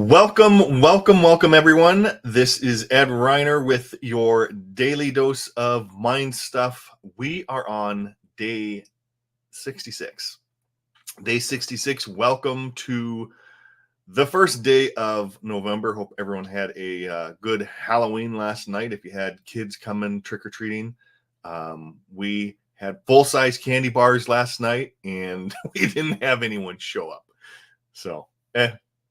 Welcome, everyone. This is Ed Reiner with your daily dose of mind stuff. We are on day 66. Day 66. Welcome to the first day of November. Hope everyone had a good Halloween last night. If you had kids coming trick-or-treating, we had full-size candy bars last night, and we didn't have anyone show up. So,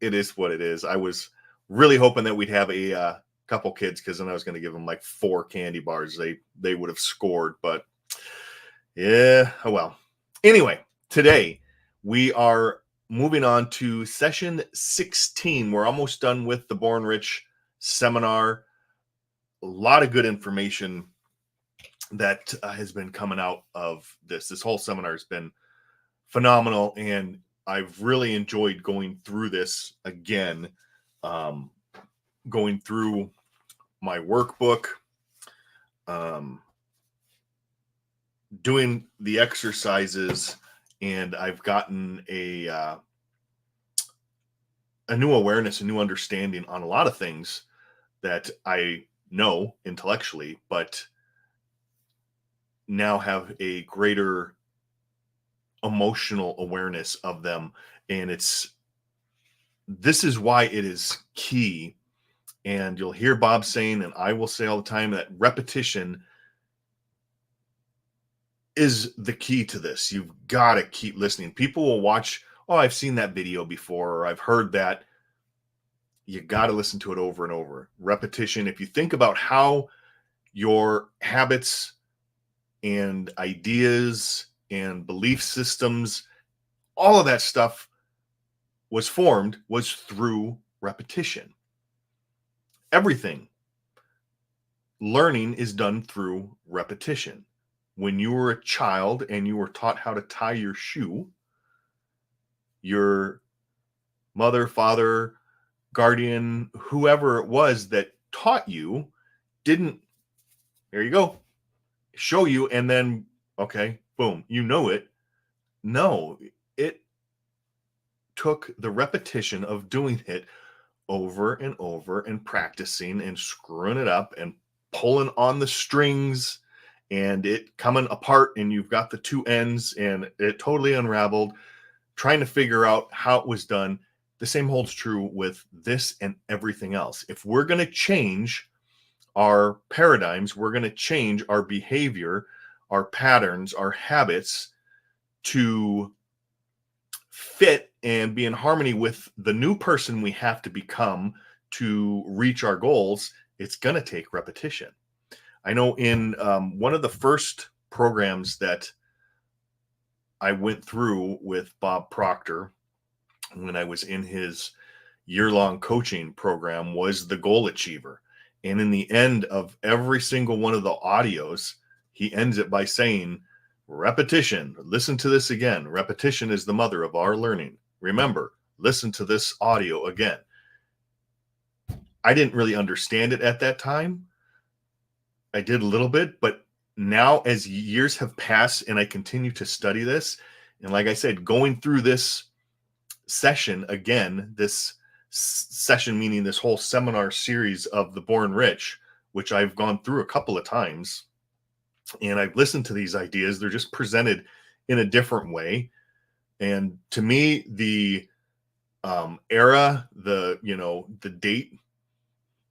it is what it is. I was really hoping that we'd have a couple kids, because then I was going to give them like 4 candy bars. They would have scored, but yeah, oh well. Anyway, today we are moving on to session 16. We're almost done with the Born Rich seminar. A lot of good information that has been coming out of this. This whole seminar has been phenomenal, and I've really enjoyed going through this again, going through my workbook, doing the exercises, and I've gotten a new awareness, a new understanding on a lot of things that I know intellectually, but now have a greater emotional awareness of them. And this is why it is key. And you'll hear Bob saying, and I will say all the time, that repetition is the key to this. You've got to keep listening. People will watch, oh, I've seen that video before, or I've heard that. You got to listen to it over and over. Repetition. If you think about how your habits and ideas and belief systems, all of that stuff was through repetition. Everything. Learning is done through repetition. When you were a child and you were taught how to tie your shoe, your mother, father, guardian, whoever it was that taught you, didn't, there you go, show you, and then, okay, boom, you know it. No, it took the repetition of doing it over and over and practicing and screwing it up and pulling on the strings and it coming apart, and you've got the two ends and it totally unraveled, trying to figure out how it was done. The same holds true with this and everything else. If we're going to change our paradigms, we're going to change our behavior, our patterns, our habits to fit and be in harmony with the new person we have to become to reach our goals, it's going to take repetition. I know in one of the first programs that I went through with Bob Proctor, when I was in his year-long coaching program, was the Goal Achiever. And in the end of every single one of the audios, he ends it by saying, repetition, listen to this again. Repetition is the mother of our learning. Remember, listen to this audio again. I didn't really understand it at that time. I did a little bit, but now as years have passed and I continue to study this, and like I said, going through this session again, this session meaning this whole seminar series of the Born Rich, which I've gone through a couple of times, and I've listened to these ideas. They're just presented in a different way. And to me, the era, the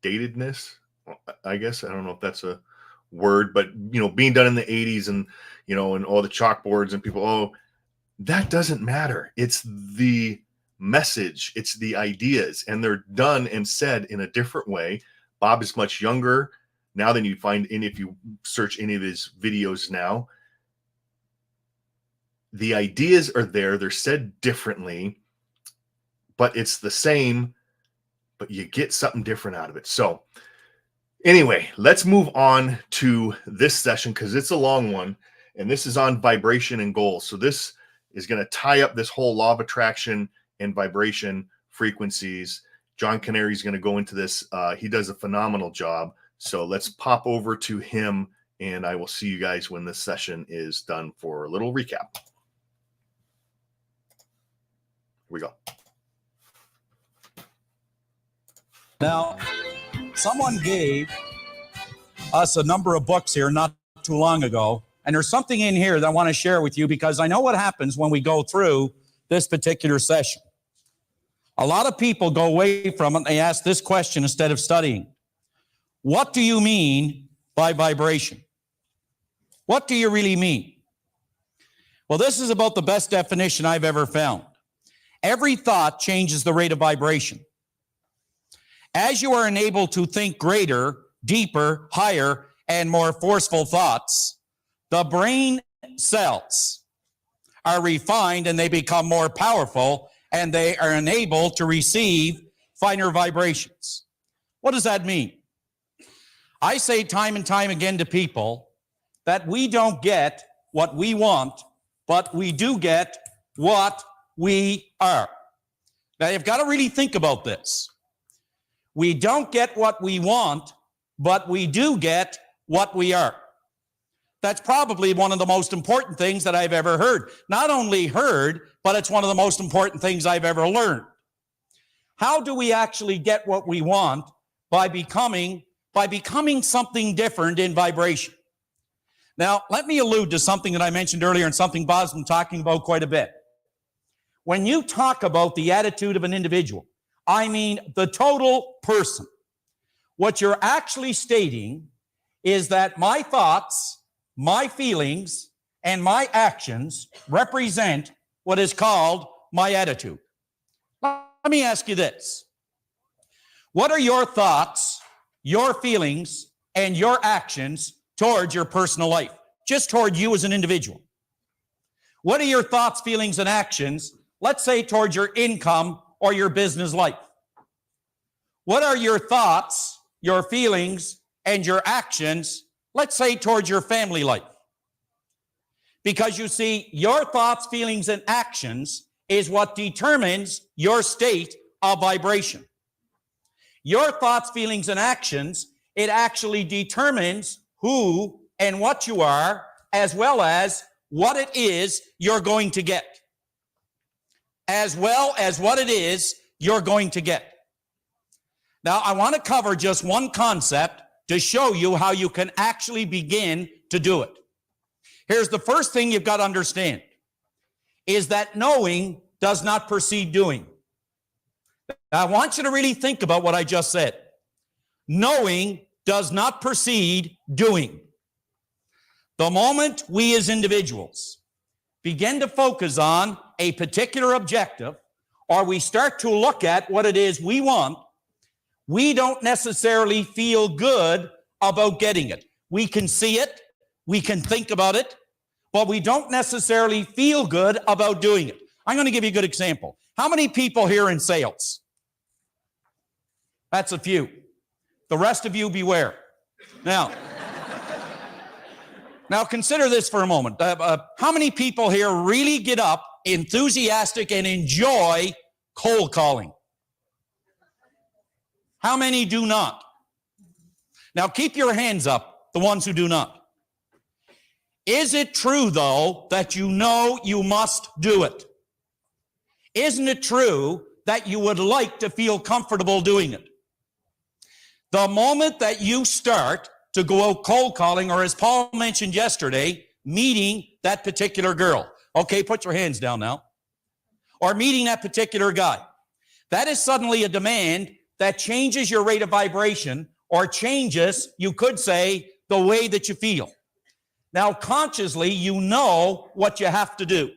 datedness, I guess, I don't know if that's a word, but, being done in the 80s and, and all the chalkboards and people, oh, that doesn't matter. It's the message. It's the ideas, and they're done and said in a different way. Bob is much younger now than you find if you search any of his videos now. The ideas are there. They're said differently, but it's the same, but you get something different out of it. So anyway, let's move on to this session because it's a long one, and this is on vibration and goals. So this is going to tie up this whole law of attraction and vibration frequencies. John Canary is going to go into this. He does a phenomenal job. So let's pop over to him, and I will see you guys when this session is done for a little recap. Here we go. Now, someone gave us a number of books here not too long ago, and there's something in here that I want to share with you because I know what happens when we go through this particular session. A lot of people go away from it and they ask this question instead of studying. What do you mean by vibration? What do you really mean? Well, this is about the best definition I've ever found. Every thought changes the rate of vibration. As you are enabled to think greater, deeper, higher, and more forceful thoughts, the brain cells are refined and they become more powerful and they are enabled to receive finer vibrations. What does that mean? I say time and time again to people that we don't get what we want, but we do get what we are. Now, you've got to really think about this. We don't get what we want, but we do get what we are. That's probably one of the most important things that I've ever heard. Not only heard, but it's one of the most important things I've ever learned. How do we actually get what we want? By becoming something different in vibration. Now, let me allude to something that I mentioned earlier and something Bob's been talking about quite a bit. When you talk about the attitude of an individual, I mean the total person. What you're actually stating is that my thoughts, my feelings, and my actions represent what is called my attitude. Let me ask you this. What are your thoughts, your feelings, and your actions towards your personal life? Just toward you as an individual. What are your thoughts, feelings, and actions, let's say towards your income or your business life? What are your thoughts, your feelings, and your actions, let's say towards your family life? Because you see, your thoughts, feelings, and actions is what determines your state of vibration. Your thoughts, feelings, and actions, it actually determines who and what you are, as well as what it is you're going to get. As well as what it is you're going to get. Now, I want to cover just one concept to show you how you can actually begin to do it. Here's the first thing you've got to understand, is that knowing does not precede doing. Now, I want you to really think about what I just said. Knowing does not precede doing. The moment we as individuals begin to focus on a particular objective, or we start to look at what it is we want, we don't necessarily feel good about getting it. We can see it, we can think about it, but we don't necessarily feel good about doing it. I'm going to give you a good example. How many people here in sales? That's a few. The rest of you beware. Now consider this for a moment. How many people here really get up, enthusiastic, and enjoy cold calling? How many do not? Now keep your hands up, the ones who do not. Is it true, though, that you know you must do it? Isn't it true that you would like to feel comfortable doing it? The moment that you start to go out cold calling, or as Paul mentioned yesterday, meeting that particular girl. Okay, put your hands down now. Or meeting that particular guy. That is suddenly a demand that changes your rate of vibration, or changes, you could say, the way that you feel. Now, consciously, you know what you have to do.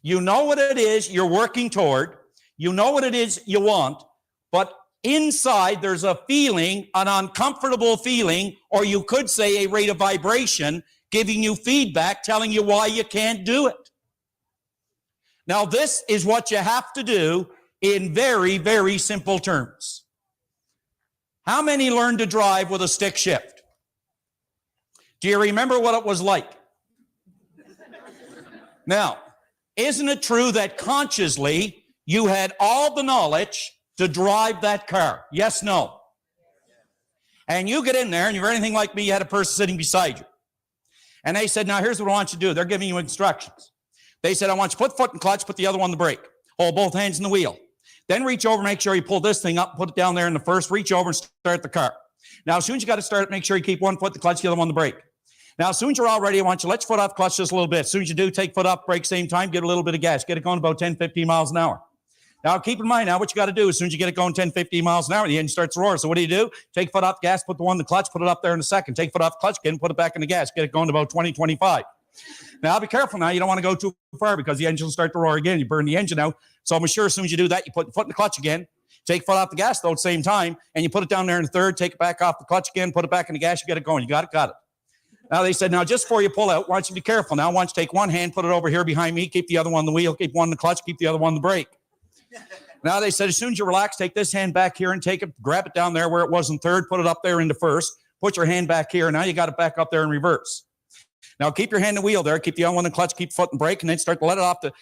You know what it is you're working toward. You know what it is you want, but inside there's a feeling, an uncomfortable feeling, or you could say a rate of vibration giving you feedback, telling you why you can't do it. Now, this is what you have to do in very, very simple terms. How many learned to drive with a stick shift? Do you remember what it was like? Now, isn't it true that consciously you had all the knowledge to drive that car? Yes, no. And you get in there and you're anything like me, you had a person sitting beside you. And they said, now here's what I want you to do. They're giving you instructions. They said, I want you to put foot in clutch, put the other one on the brake. Hold both hands in the wheel. Then reach over, make sure you pull this thing up, put it down there in the first, reach over and start the car. Now, as soon as you got to start, make sure you keep one foot the clutch, the other one the brake. Now, as soon as you're all ready, I want you to let your foot off clutch just a little bit. As soon as you do, take foot off, brake, same time, get a little bit of gas. Get it going about 10, 15 miles an hour. Now, keep in mind now what you got to do. As soon as you get it going 10, 15 miles an hour, the engine starts to roar. So what do? Take foot off the gas, put the one in the clutch, put it up there in a second. Take foot off the clutch again, put it back in the gas. Get it going to about 20, 25. Now, be careful now. You don't want to go too far because the engine will start to roar again. You burn the engine out. So I'm sure as soon as you do that, you put the foot in the clutch again. Take foot off the gas, though, at the same time, and you put it down there in the third, take it back off the clutch again, put it back in the gas, you get it going. You got it? Got it. Now, they said, now, just before you pull out, I want you to be careful. Now, I want you to take one hand, put it over here behind me, keep the other one on the wheel, keep one in the clutch, keep the other one on the brake. Now, they said, as soon as you relax, take this hand back here and take it, grab it down there where it was in third, put it up there into first, put your hand back here. Now, you got it back up there in reverse. Now, keep your hand in the wheel there, keep the other one in the clutch, keep foot and brake, and then start to let it off the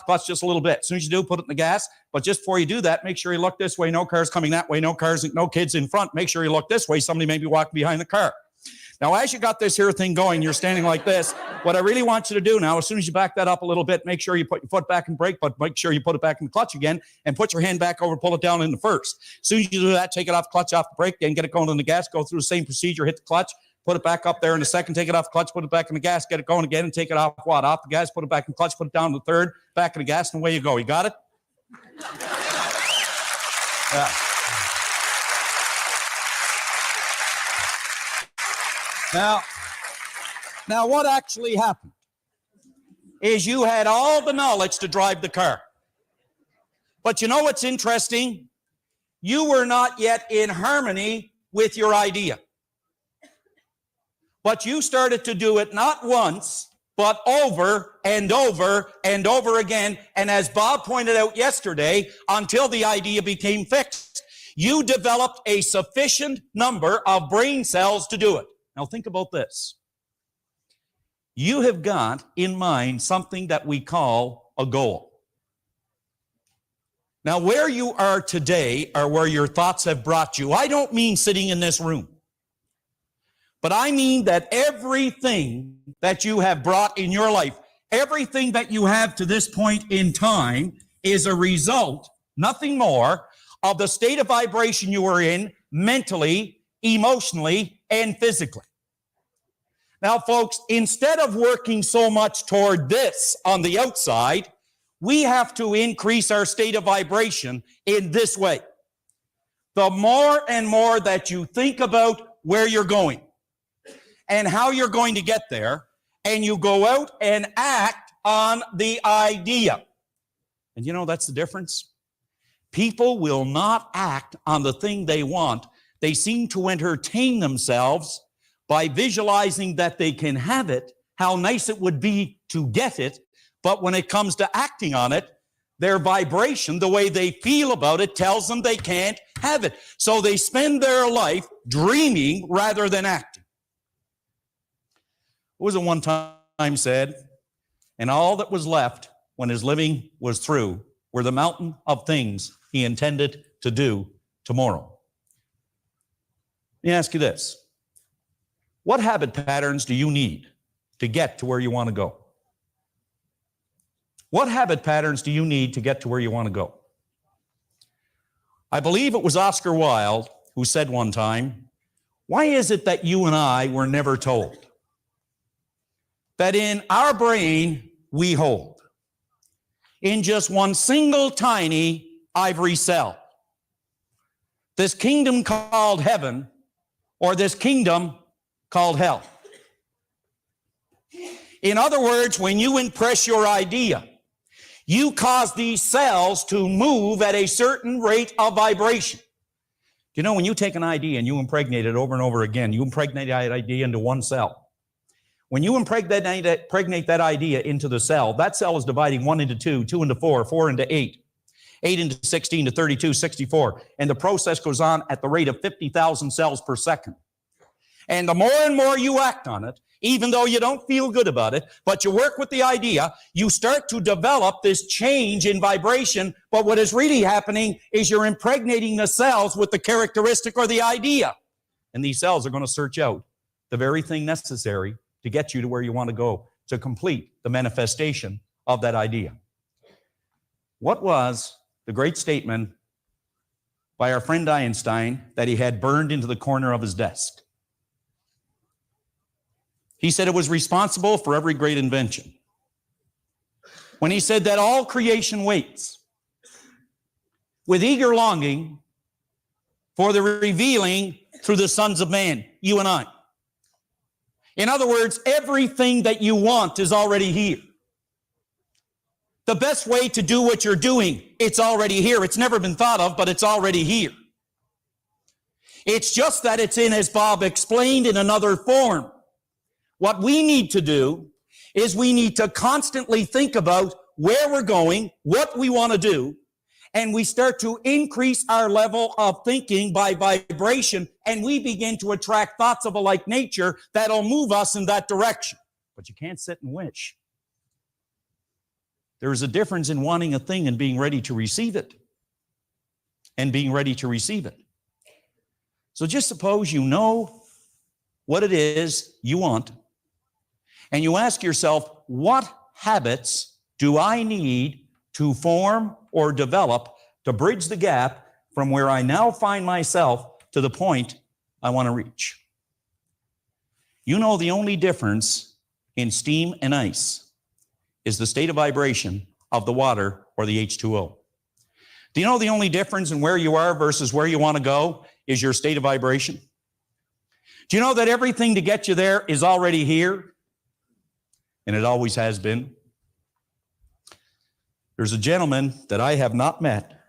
clutch just a little bit. As soon as you do, put it in the gas. But just before you do that, make sure you look this way. No cars coming that way. No kids in front. Make sure you look this way. Somebody may be walking behind the car. Now, as you got this here thing going, you're standing like this. What I really want you to do now, as soon as you back that up a little bit, make sure you put your foot back in brake, but make sure you put it back in the clutch again and put your hand back over, pull it down in the first. As soon as you do that, take it off clutch, off the brake, then get it going in the gas, go through the same procedure, hit the clutch, put it back up there in the second, take it off the clutch, put it back in the gas, get it going again, and take it off what? Off the gas, put it back in the clutch, put it down to the third, back in the gas, and away you go. You got it? Yeah. Now, what actually happened is you had all the knowledge to drive the car. But you know what's interesting? You were not yet in harmony with your idea. But you started to do it not once, but over and over and over again. And as Bob pointed out yesterday, until the idea became fixed, you developed a sufficient number of brain cells to do it. Now think about this. You have got in mind something that we call a goal. Now, where you are today or where your thoughts have brought you, I don't mean sitting in this room, but I mean that everything that you have brought in your life, everything that you have to this point in time is a result, nothing more, of the state of vibration you are in mentally, emotionally, and physically. Now, folks, instead of working so much toward this on the outside, we have to increase our state of vibration in this way. The more and more that you think about where you're going and how you're going to get there, and you go out and act on the idea. And you know, that's the difference. People will not act on the thing they want. They seem to entertain themselves by visualizing that they can have it, how nice it would be to get it, but when it comes to acting on it, their vibration, the way they feel about it, tells them they can't have it. So they spend their life dreaming rather than acting. What was it one time said? And all that was left when his living was through were the mountain of things he intended to do tomorrow. Let me ask you this. What habit patterns do you need to get to where you want to go? What habit patterns do you need to get to where you want to go? I believe it was Oscar Wilde who said one time, why is it that you and I were never told that in our brain we hold, in just one single tiny ivory cell, this kingdom called heaven, or this kingdom called hell? In other words, when you impress your idea, you cause these cells to move at a certain rate of vibration. You know, when you take an idea and you impregnate it over and over again, you impregnate that idea into one cell. When you impregnate that idea into the cell, that cell is dividing 1 into 2, 2 into 4, 4 into 8, 8 into 16 to 32, 64. And the process goes on at the rate of 50,000 cells per second. And the more and more you act on it, even though you don't feel good about it, but you work with the idea, you start to develop this change in vibration. But what is really happening is you're impregnating the cells with the characteristic or the idea. And these cells are going to search out the very thing necessary to get you to where you want to go, to complete the manifestation of that idea. What was the great statement by our friend Einstein that he had burned into the corner of his desk. He said it was responsible for every great invention. When he said that all creation waits with eager longing for the revealing through the sons of man, you and I. In other words, everything that you want is already here. The best way to do what you're doing, it's already here. It's never been thought of, but it's already here. It's just that it's in, as Bob explained, in another form. What we need to do is we need to constantly think about where we're going, what we want to do, and we start to increase our level of thinking by vibration, and we begin to attract thoughts of a like nature that'll move us in that direction. But you can't sit and wish. There is a difference in wanting a thing and being ready to receive it. And being ready to receive it. So just suppose you know what it is you want, and you ask yourself, what habits do I need to form or develop to bridge the gap from where I now find myself to the point I want to reach? You know the only difference in steam and ice is the state of vibration of the water or the H2O. Do you know the only difference in where you are versus where you want to go is your state of vibration? Do you know that everything to get you there is already here? And it always has been. There's a gentleman that I have not met.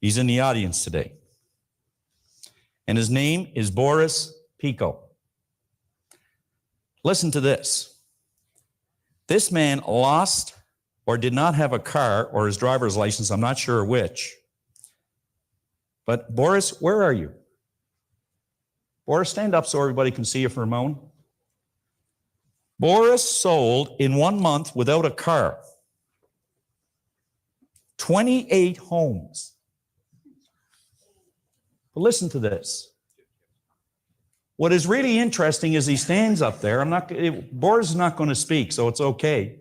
He's in the audience today. And his name is Boris Pico. Listen to this. This man lost or did not have a car or his driver's license, I'm not sure which. But Boris, where are you? Boris, stand up so everybody can see you for a moment. Boris sold in 1 month without a car 28 homes. But listen to this. What is really interesting is he stands up there. Boris is not going to speak, so it's okay.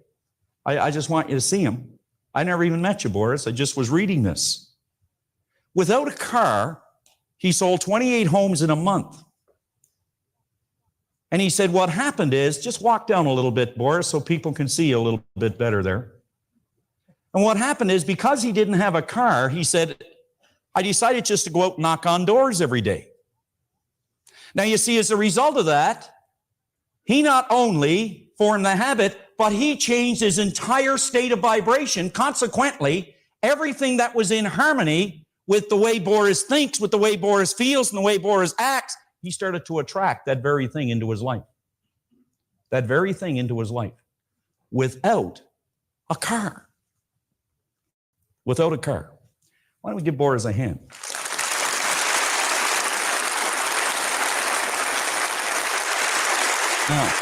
I just want you to see him. I never even met you, Boris. I just was reading this. Without a car, he sold 28 homes in a month. And he said, what happened is, just walk down a little bit, Boris, so people can see you a little bit better there. And what happened is, because he didn't have a car, he said, I decided just to go out and knock on doors every day. Now, you see, as a result of that, he not only formed the habit, but he changed his entire state of vibration. Consequently, everything that was in harmony with the way Boris thinks, with the way Boris feels, and the way Boris acts, he started to attract that very thing into his life. That very thing into his life. Without a car. Without a car. Why don't we give Boris a hand? Now,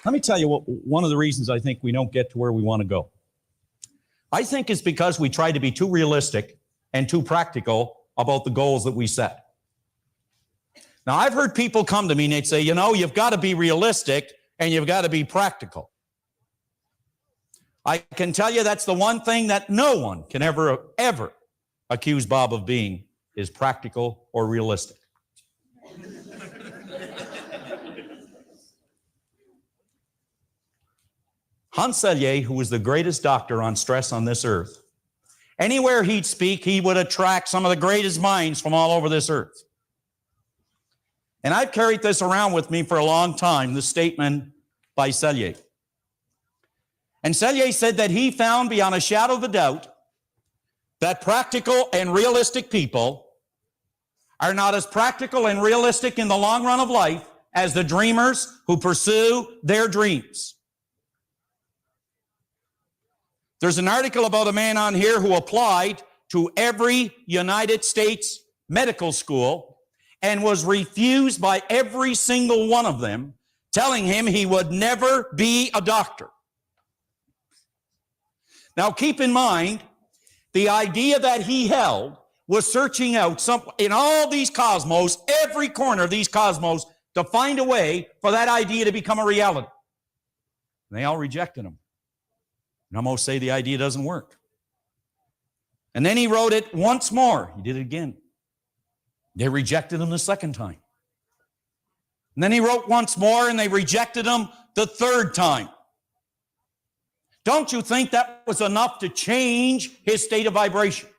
let me tell you one of the reasons I think we don't get to where we want to go. I think it's because we try to be too realistic and too practical about the goals that we set. Now, I've heard people come to me and they'd say, you know, you've got to be realistic and you've got to be practical. I can tell you that's the one thing that no one can ever accuse Bob of being, is practical or realistic. Hans Selye, who was the greatest doctor on stress on this earth, anywhere he'd speak, he would attract some of the greatest minds from all over this earth. And I've carried this around with me for a long time, this statement by Selye. And Selye said that he found beyond a shadow of a doubt that practical and realistic people are not as practical and realistic in the long run of life as the dreamers who pursue their dreams. There's an article about a man on here who applied to every United States medical school and was refused by every single one of them, telling him he would never be a doctor. Now, keep in mind, the idea that he held was searching out in all these cosmos, every corner of these cosmos, to find a way for that idea to become a reality. And they all rejected him. And most say the idea doesn't work. And then he wrote it once more. He did it again. They rejected him the second time. And then he wrote once more, and they rejected him the third time. Don't you think that was enough to change his state of vibration?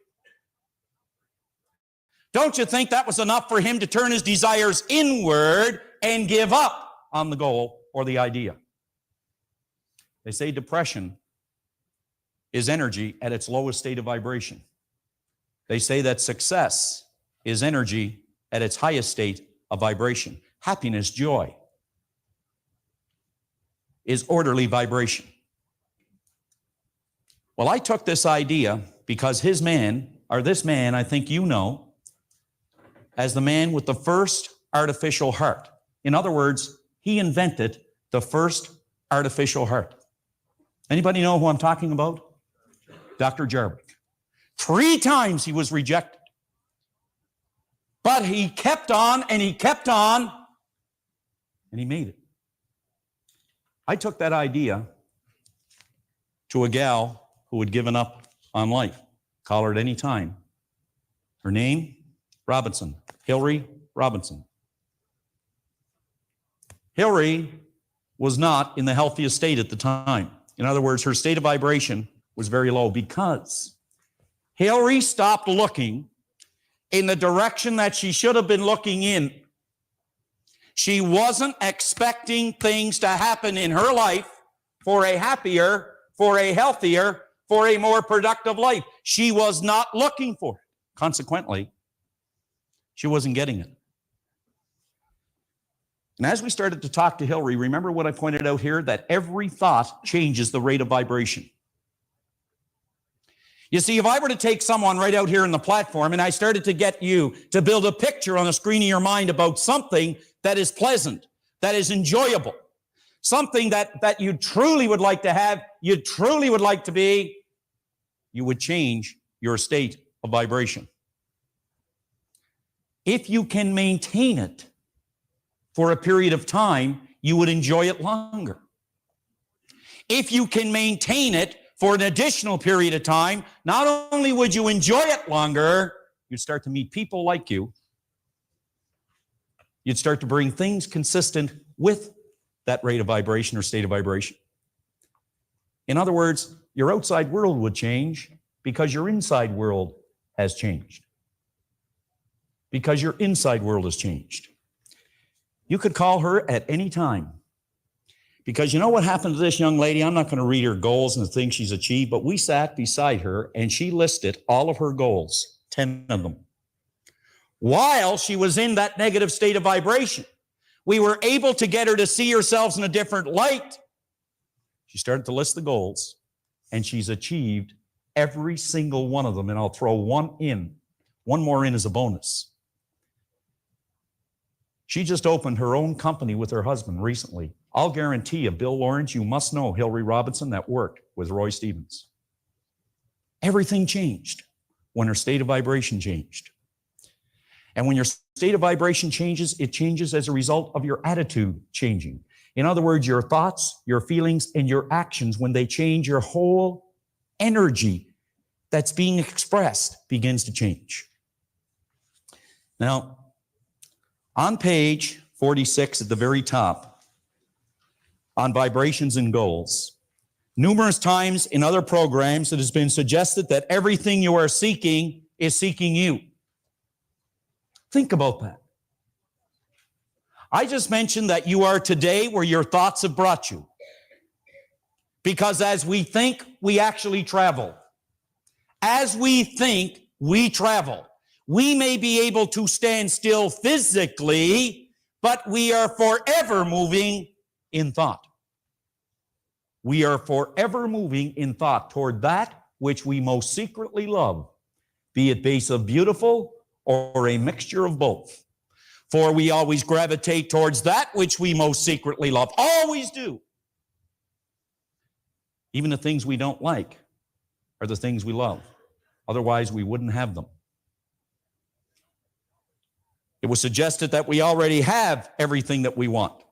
Don't you think that was enough for him to turn his desires inward and give up on the goal or the idea? They say depression is energy at its lowest state of vibration. They say that success is energy at its highest state of vibration. Happiness, joy, is orderly vibration. Well, I took this idea because this man, I think you know, as the man with the first artificial heart. In other words, he invented the first artificial heart. Anybody know who I'm talking about? Dr. Jarwick. 3 times he was rejected. But he kept on and he kept on, and he made it. I took that idea to a gal who had given up on life. Call her at any time. Her name, Robinson, Hillary Robinson. Hillary was not in the healthiest state at the time. In other words, her state of vibration was very low because Hillary stopped looking in the direction that she should have been looking in. She wasn't expecting things to happen in her life for a happier, for a healthier, for a more productive life. She was not looking for it. Consequently, she wasn't getting it. And as we started to talk to Hillary, remember what I pointed out here? That every thought changes the rate of vibration. You see, if I were to take someone right out here in the platform and I started to get you to build a picture on the screen of your mind about something that is pleasant, that is enjoyable, something that you truly would like to have, you truly would like to be, you would change your state of vibration. If you can maintain it for a period of time, you would enjoy it longer. If you can maintain it for an additional period of time, not only would you enjoy it longer, you'd start to meet people like you. You'd start to bring things consistent with that rate of vibration or state of vibration. In other words, your outside world would change because your inside world has changed. Because your inside world has changed. You could call her at any time. Because you know what happened to this young lady? I'm not going to read her goals and the things she's achieved, but we sat beside her and she listed all of her goals, 10 of them. While she was in that negative state of vibration, we were able to get her to see herself in a different light. She started to list the goals, and she's achieved every single one of them, and I'll throw one more in as a bonus. She just opened her own company with her husband recently. I'll guarantee you, Bill Lawrence, you must know Hillary Robinson that worked with Roy Stevens. Everything changed when her state of vibration changed. And when your state of vibration changes, it changes as a result of your attitude changing. In other words, your thoughts, your feelings, and your actions, when they change, your whole energy that's being expressed begins to change. Now, on page 46 at the very top, on vibrations and goals, numerous times in other programs it has been suggested that everything you are seeking is seeking you. Think about that. I just mentioned that you are today where your thoughts have brought you. Because as we think, we actually travel. As we think, we travel. We may be able to stand still physically, but we are forever moving in thought. We are forever moving in thought toward that which we most secretly love, be it base of beautiful or a mixture of both. For we always gravitate towards that which we most secretly love. Always do. Even the things we don't like are the things we love. Otherwise, we wouldn't have them. It was suggested that we already have everything that we want.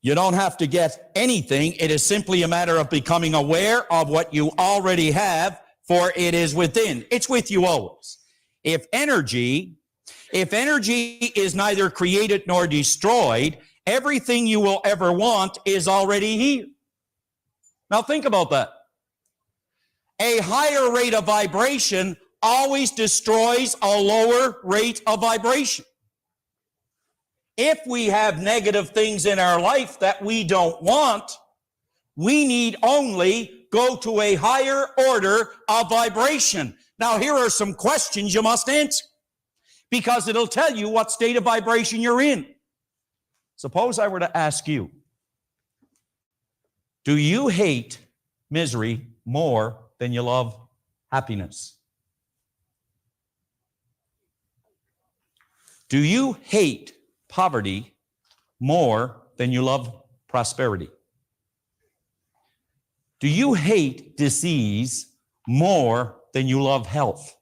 You don't have to get anything. It is simply a matter of becoming aware of what you already have, for it is within. It's with you always. If energy is neither created nor destroyed, everything you will ever want is already here. Now think about that. A higher rate of vibration always destroys a lower rate of vibration. If we have negative things in our life that we don't want, we need only go to a higher order of vibration. Now, here are some questions you must answer, because it'll tell you what state of vibration you're in. Suppose I were to ask you, do you hate misery more than you love happiness? Do you hate poverty more than you love prosperity? Do you hate disease more than you love health?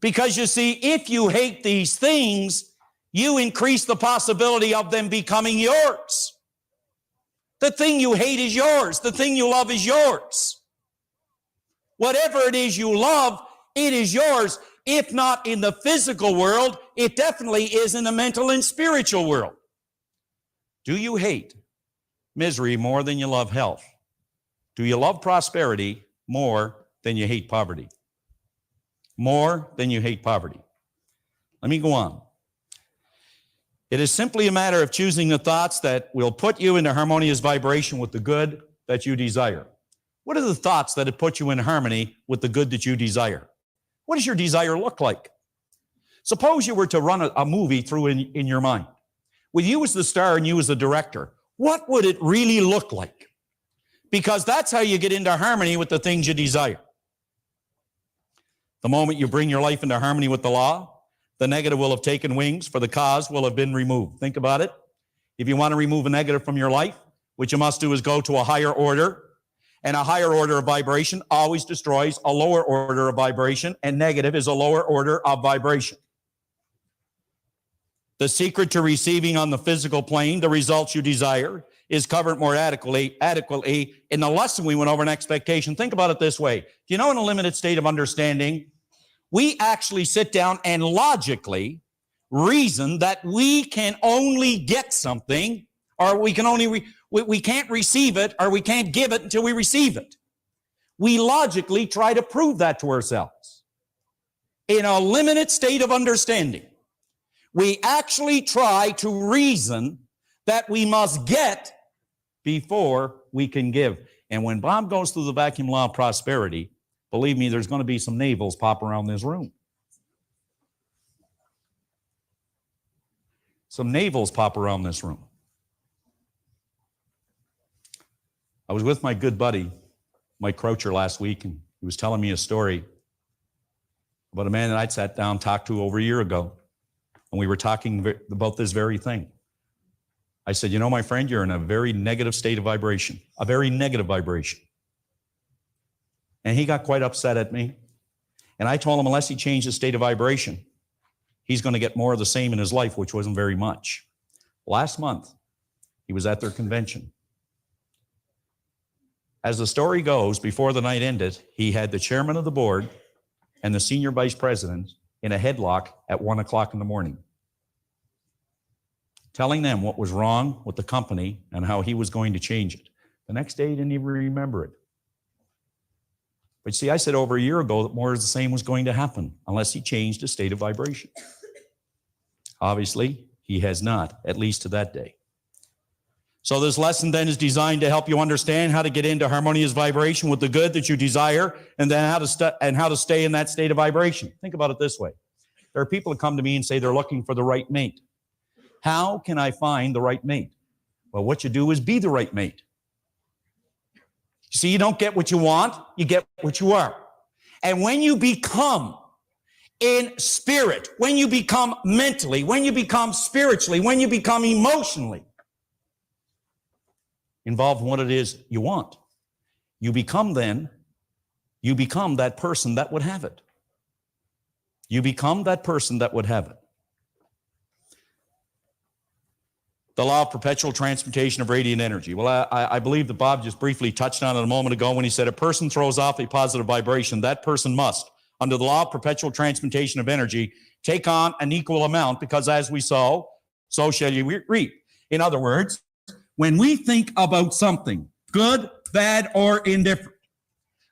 Because you see, if you hate these things, you increase the possibility of them becoming yours. The thing you hate is yours. The thing you love is yours. Whatever it is you love, it is yours. If not in the physical world, it definitely is in the mental and spiritual world. Do you hate misery more than you love health? Do you love prosperity more than you hate poverty? More than you hate poverty. Let me go on. It is simply a matter of choosing the thoughts that will put you into harmonious vibration with the good that you desire. What are the thoughts that have put you in harmony with the good that you desire? What does your desire look like? Suppose you were to run a movie through in your mind, with you as the star and you as the director. What would it really look like? Because that's how you get into harmony with the things you desire. The moment you bring your life into harmony with the law, the negative will have taken wings, for the cause will have been removed. Think about it. If you want to remove a negative from your life, what you must do is go to a higher order, and a higher order of vibration always destroys a lower order of vibration, and negative is a lower order of vibration. The secret to receiving on the physical plane the results you desire is covered more adequately in the lesson we went over in expectation. Think about it this way. Do you know, in a limited state of understanding, we actually sit down and logically reason that we can only get something, or we can only we can't receive it, or we can't give it until we receive it. We logically try to prove that to ourselves. In a limited state of understanding, we actually try to reason that we must get before we can give. And when Bob goes through the vacuum law of prosperity, believe me, there's going to be some navels pop around this room. Some navels pop around this room. I was with my good buddy, Mike Proctor, last week, and he was telling me a story about a man that I'd sat down and talked to over a year ago. And we were talking about this very thing. I said, you know, my friend, you're in a very negative state of vibration, a very negative vibration. And he got quite upset at me. And I told him, unless he changed his state of vibration, he's going to get more of the same in his life, which wasn't very much. Last month, he was at their convention. As the story goes, before the night ended, he had the chairman of the board and the senior vice president in a headlock at 1 o'clock in the morning, telling them what was wrong with the company and how he was going to change it. The next day, he didn't even remember it. But see, I said over a year ago that more of the same was going to happen unless he changed his state of vibration. Obviously, he has not, at least to that day. So this lesson then is designed to help you understand how to get into harmonious vibration with the good that you desire, and then how to stay in that state of vibration. Think about it this way. There are people that come to me and say they're looking for the right mate. How can I find the right mate? Well, what you do is be the right mate. You see, you don't get what you want, you get what you are. And when you become in spirit, when you become mentally, when you become spiritually, when you become emotionally involved in what it is you want, you become that person that would have it. You become that person that would have it. The law of perpetual transmutation of radiant energy. Well, I believe that Bob just briefly touched on it a moment ago when he said a person throws off a positive vibration. That person must, under the law of perpetual transmutation of energy, take on an equal amount, because as we sow, so shall you reap. In other words, when we think about something, good, bad, or indifferent,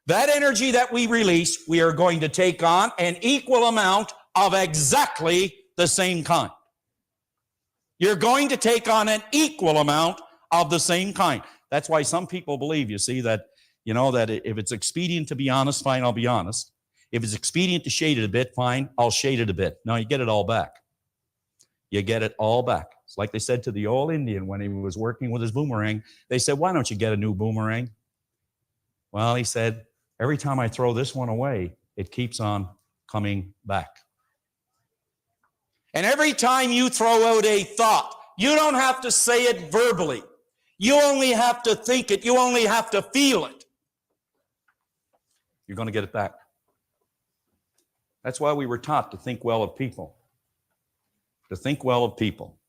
that energy that we release, we are going to take on an equal amount of exactly the same kind. You're going to take on an equal amount of the same kind. That's why some people believe, you see, that, you know, that if it's expedient to be honest, fine, I'll be honest. If it's expedient to shade it a bit, fine, I'll shade it a bit. No, you get it all back. You get it all back. It's like they said to the old Indian when he was working with his boomerang. They said, why don't you get a new boomerang? Well, he said, every time I throw this one away, it keeps on coming back. And every time you throw out a thought, you don't have to say it verbally. You only have to think it. You only have to feel it. You're going to get it back. That's why we were taught to think well of people. To think well of people.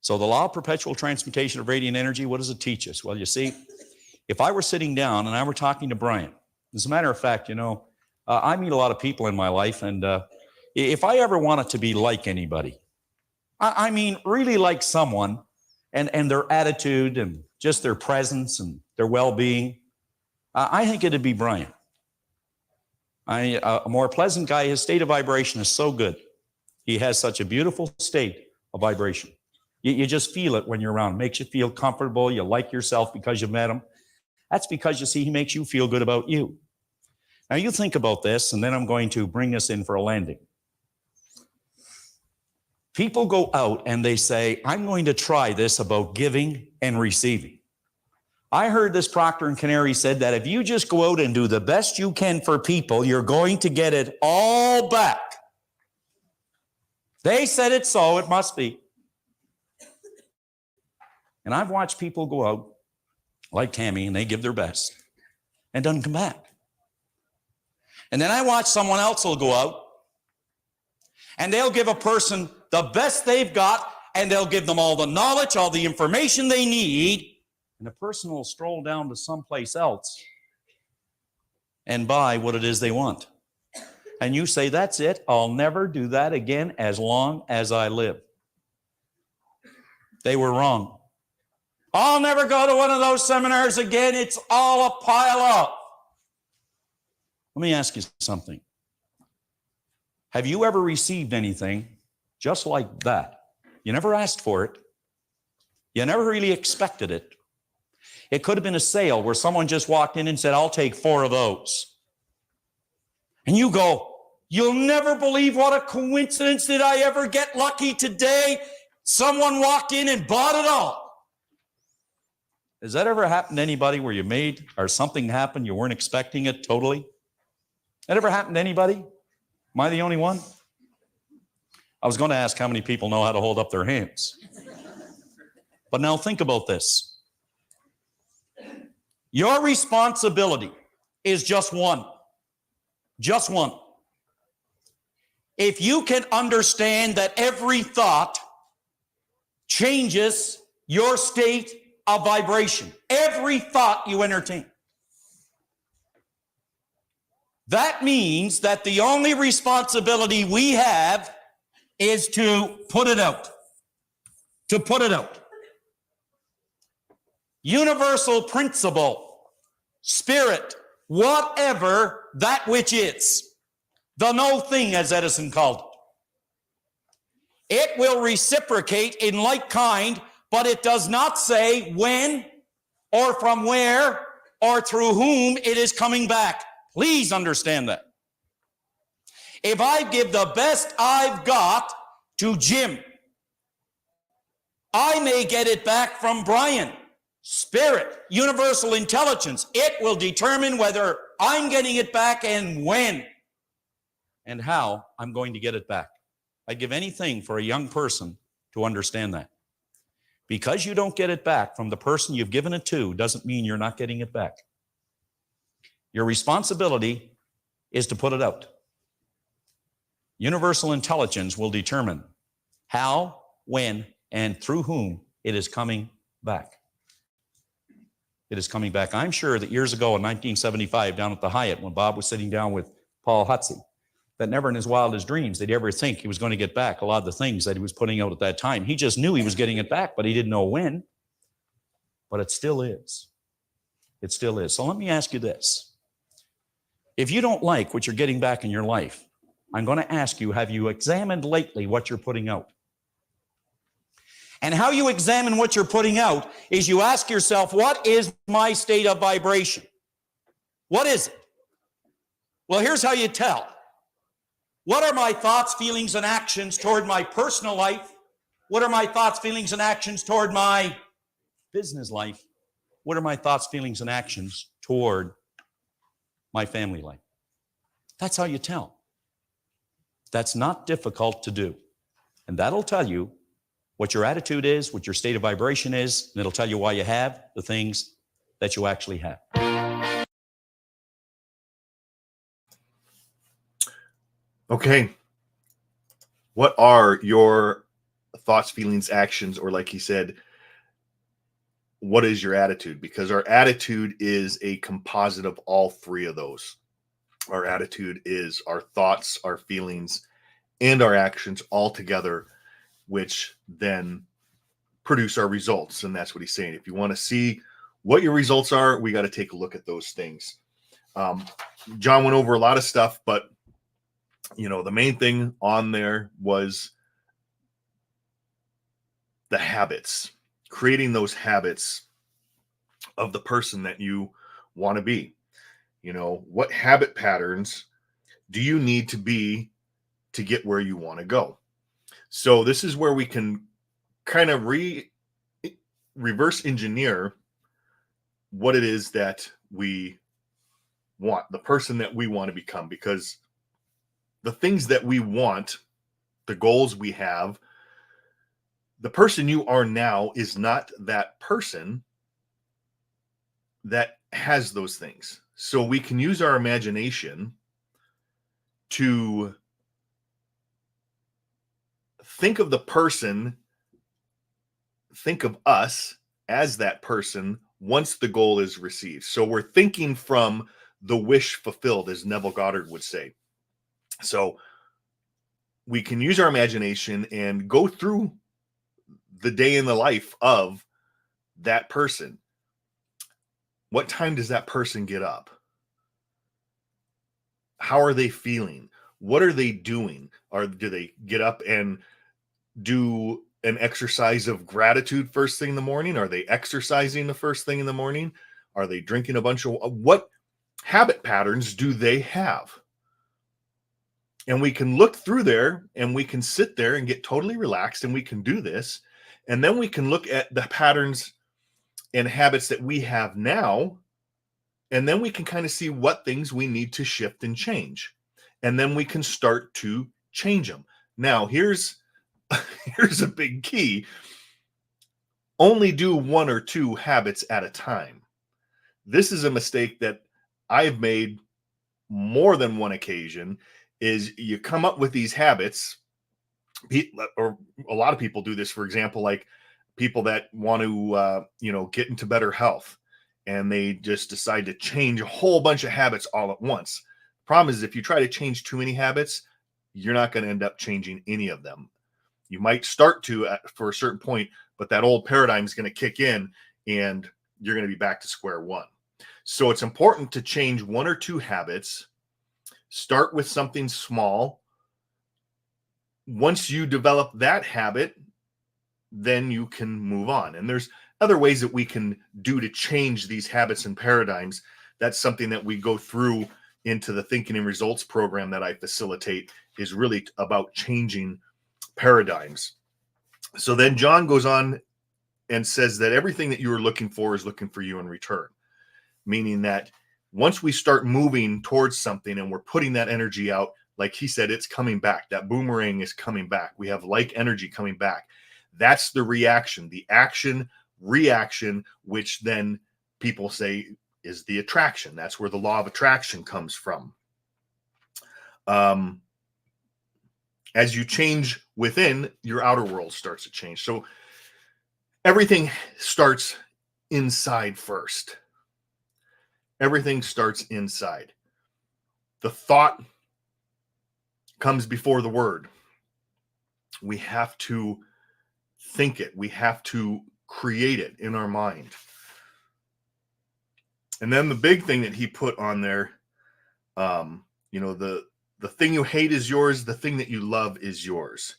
So the law of perpetual transmutation of radiant energy, what does it teach us? Well, you see, if I were sitting down and I were talking to Brian, as a matter of fact, you know, I meet a lot of people in my life, and if I ever wanted to be like anybody, I mean really like someone, and their attitude and just their presence and their well-being, I think it'd be Brian. A more pleasant guy, his state of vibration is so good. He has such a beautiful state of vibration. You just feel it when you're around him. Makes you feel comfortable. You like yourself because you met him. That's because, you see, he makes you feel good about you. Now you think about this, and then I'm going to bring this in for a landing. People go out and they say, I'm going to try this about giving and receiving. I heard this Proctor and Canary said that if you just go out and do the best you can for people, you're going to get it all back. They said it, so it must be. And I've watched people go out like Tammy, and they give their best and doesn't come back. And then I watch someone else will go out and they'll give a person the best they've got, and they'll give them all the knowledge, all the information they need, and the person will stroll down to someplace else and buy what it is they want. And you say, that's it, I'll never do that again as long as I live. They were wrong. I'll never go to one of those seminars again. It's all a pile up. Let me ask you something. Have you ever received anything just like that? You never asked for it. You never really expected it. It could have been a sale where someone just walked in and said, I'll take 4 of those. And you go, you'll never believe what a coincidence. Did I ever get lucky today? Someone walked in and bought it all. Has that ever happened to anybody where you made or something happened, you weren't expecting it totally? That ever happened to anybody? Am I the only one? I was going to ask how many people know how to hold up their hands. But now think about this. Your responsibility is just one. Just one. If you can understand that every thought changes your state of vibration, every thought you entertain, that means that the only responsibility we have is to put it out. To put it out. Universal principle, spirit, whatever that which is, the no thing, as Edison called it. It will reciprocate in like kind, but it does not say when or from where or through whom it is coming back. Please understand that. If I give the best I've got to Jim, I may get it back from Brian. Spirit, universal intelligence, it will determine whether I'm getting it back and when and how I'm going to get it back. I'd give anything for a young person to understand that. Because you don't get it back from the person you've given it to doesn't mean you're not getting it back. Your responsibility is to put it out. Universal intelligence will determine how, when, and through whom it is coming back. It is coming back. I'm sure that years ago in 1975 down at the Hyatt, when Bob was sitting down with Paul Hutsey, that never in his wildest dreams did he ever think he was going to get back a lot of the things that he was putting out at that time. He just knew he was getting it back, but he didn't know when. But it still is. It still is. So let me ask you this. If you don't like what you're getting back in your life, I'm going to ask you, have you examined lately what you're putting out? And how you examine what you're putting out is you ask yourself, what is my state of vibration? What is it? Well, here's how you tell. What are my thoughts, feelings, and actions toward my personal life? What are my thoughts, feelings, and actions toward my business life? What are my thoughts, feelings, and actions toward my family life? That's how you tell. That's not difficult to do. And that'll tell you what your attitude is, what your state of vibration is, and it'll tell you why you have the things that you actually have. Okay. What are your thoughts, feelings, actions, or like he said, what is your attitude? Because our attitude is a composite of all three of those. Our attitude is our thoughts, our feelings, and our actions all together, which then produce our results. And that's what he's saying. If you want to see what your results are, we got to take a look at those things. John went over a lot of stuff, but the main thing on there was the habits, creating those habits of the person that you want to be. What habit patterns do you need to be to get where you want to go? So this is where we can kind of reverse engineer what it is that we want, the person that we want to become, because the things that we want, the goals we have, the person you are now is not that person that has those things. So we can use our imagination to think of the person, think of us as that person once the goal is received. So we're thinking from the wish fulfilled, as Neville Goddard would say. So we can use our imagination and go through the day in the life of that person. What time does that person get up? How are they feeling? What are they doing? Or do they get up and do an exercise of gratitude first thing in the morning? Are they exercising the first thing in the morning? Are they drinking a bunch of what habit patterns do they have? And we can look through there and we can sit there and get totally relaxed, and we can do this. And then we can look at the patterns and habits that we have now. And then we can kind of see what things we need to shift and change. And then we can start to change them. Now, here's a big key. Only do one or two habits at a time. This is a mistake that I've made more than one occasion, is you come up with these habits, or a lot of people do this, for example, like people that want to, get into better health, and they just decide to change a whole bunch of habits all at once. Problem is, if you try to change too many habits, you're not going to end up changing any of them. You might start to for a certain point, but that old paradigm is going to kick in and you're going to be back to square one. So it's important to change one or two habits. Start with something small. Once you develop that habit, then you can move on. And there's other ways that we can do to change these habits and paradigms. That's something that we go through into the Thinking and Results program that I facilitate, is really about changing paradigms. So then John goes on and says that everything that you are looking for is looking for you in return, meaning that once we start moving towards something and we're putting that energy out, like he said, it's coming back. That boomerang is coming back. We have like energy coming back. That's the reaction, the action reaction, which then people say is the attraction. That's where the law of attraction comes from. As you change within, your outer world starts to change. So everything starts inside first. Everything starts inside. The thought comes before the word. We have to think it. We have to create it in our mind. And then the big thing that he put on there, the thing you hate is yours. The thing that you love is yours.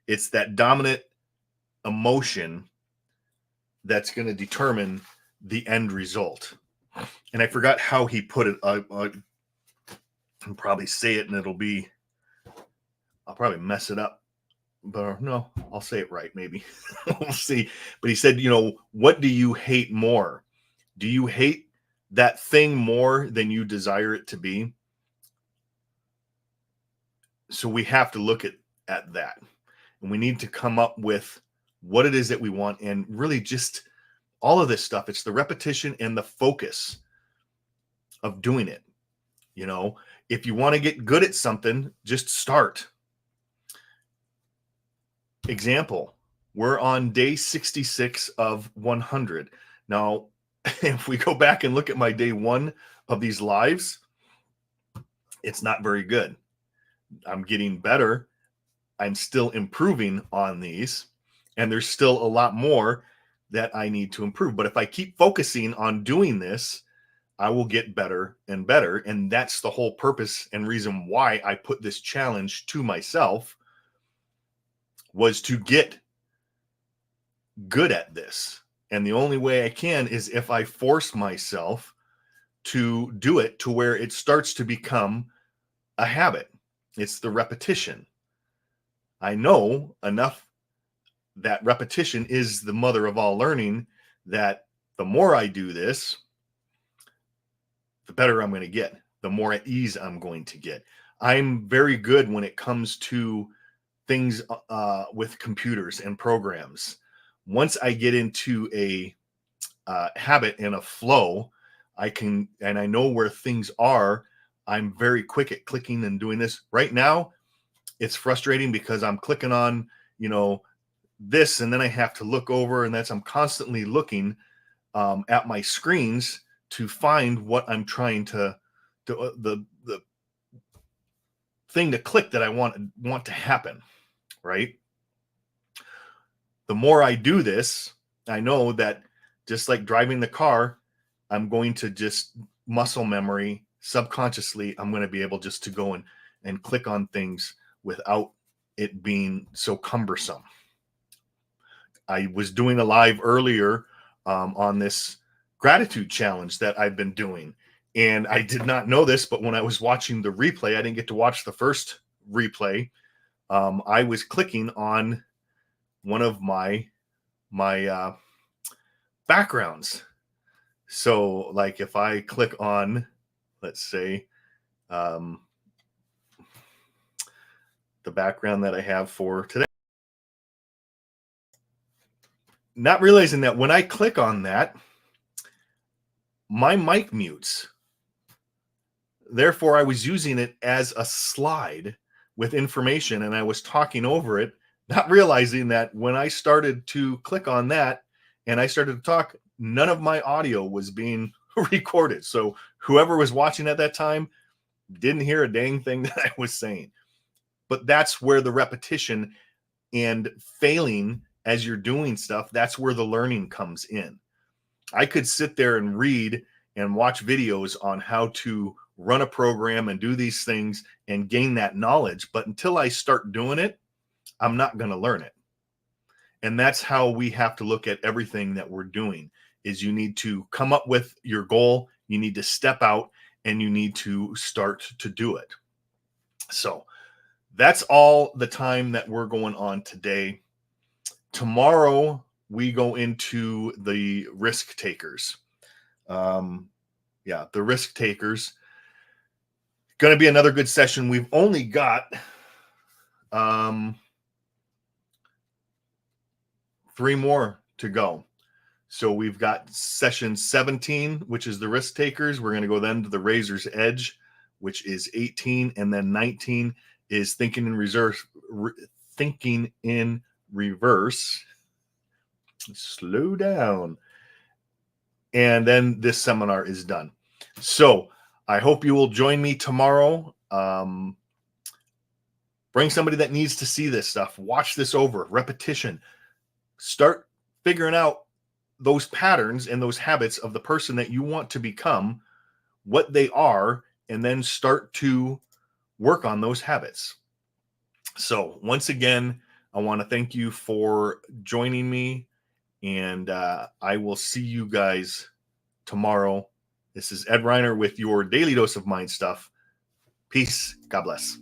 It's that dominant emotion that's going to determine the end result. And I forgot how he put it. I can probably say it and I'll probably mess it up. But no, I'll say it right, maybe. We'll see. But he said, what do you hate more? Do you hate that thing more than you desire it to be? So we have to look at that. And we need to come up with what it is that we want, and really just all of this stuff. It's the repetition and the focus of doing it. If you want to get good at something, just start. Example, we're on day 66 of 100. Now, if we go back and look at my day 1 of these lives, it's not very good. I'm getting better. I'm still improving on these, and there's still a lot more that I need to improve. But if I keep focusing on doing this, I will get better and better. And that's the whole purpose and reason why I put this challenge to myself, was to get good at this. And the only way I can is if I force myself to do it to where it starts to become a habit. It's the repetition. I know enough that repetition is the mother of all learning, that the more I do this, the better I'm going to get, the more at ease I'm going to get. I'm very good when it comes to things with computers and programs. Once I get into a habit and a flow, I know where things are. I'm very quick at clicking and doing this. Right now, it's frustrating because I'm clicking on, this, and then I have to look over, and I'm constantly looking at my screens to find what I'm trying to the thing to click that I want to happen, right? The more I do this, I know that just like driving the car, I'm going to just muscle memory subconsciously. I'm going to be able just to go and click on things without it being so cumbersome. I was doing a live earlier on this gratitude challenge that I've been doing. And I did not know this, but when I was watching the replay, I didn't get to watch the first replay. I was clicking on one of my backgrounds. So like if I click on, let's say, the background that I have for today, not realizing that when I click on that, my mic mutes. Therefore, I was using it as a slide with information, and I was talking over it, not realizing that when I started to click on that and I started to talk, none of my audio was being recorded. So whoever was watching at that time didn't hear a dang thing that I was saying. But that's where the repetition and failing as you're doing stuff, that's where the learning comes in. I could sit there and read and watch videos on how to run a program and do these things and gain that knowledge. But until I start doing it, I'm not going to learn it. And that's how we have to look at everything that we're doing, is you need to come up with your goal. You need to step out and you need to start to do it. So that's all the time that we're going on today. Tomorrow, we go into the risk takers. The risk takers. Going to be another good session. We've only got 3 more to go. So we've got session 17, which is the risk takers. We're going to go then to the razor's edge, which is 18, and then 19 is thinking in reverse. Slow down. And then this seminar is done. So I hope you will join me tomorrow. Bring somebody that needs to see this stuff. Watch this over. Repetition. Start figuring out those patterns and those habits of the person that you want to become, what they are, and then start to work on those habits. So once again, I want to thank you for joining me, and I will see you guys tomorrow. This is Ed Reiner with your Daily Dose of Mind Stuff. Peace. God bless.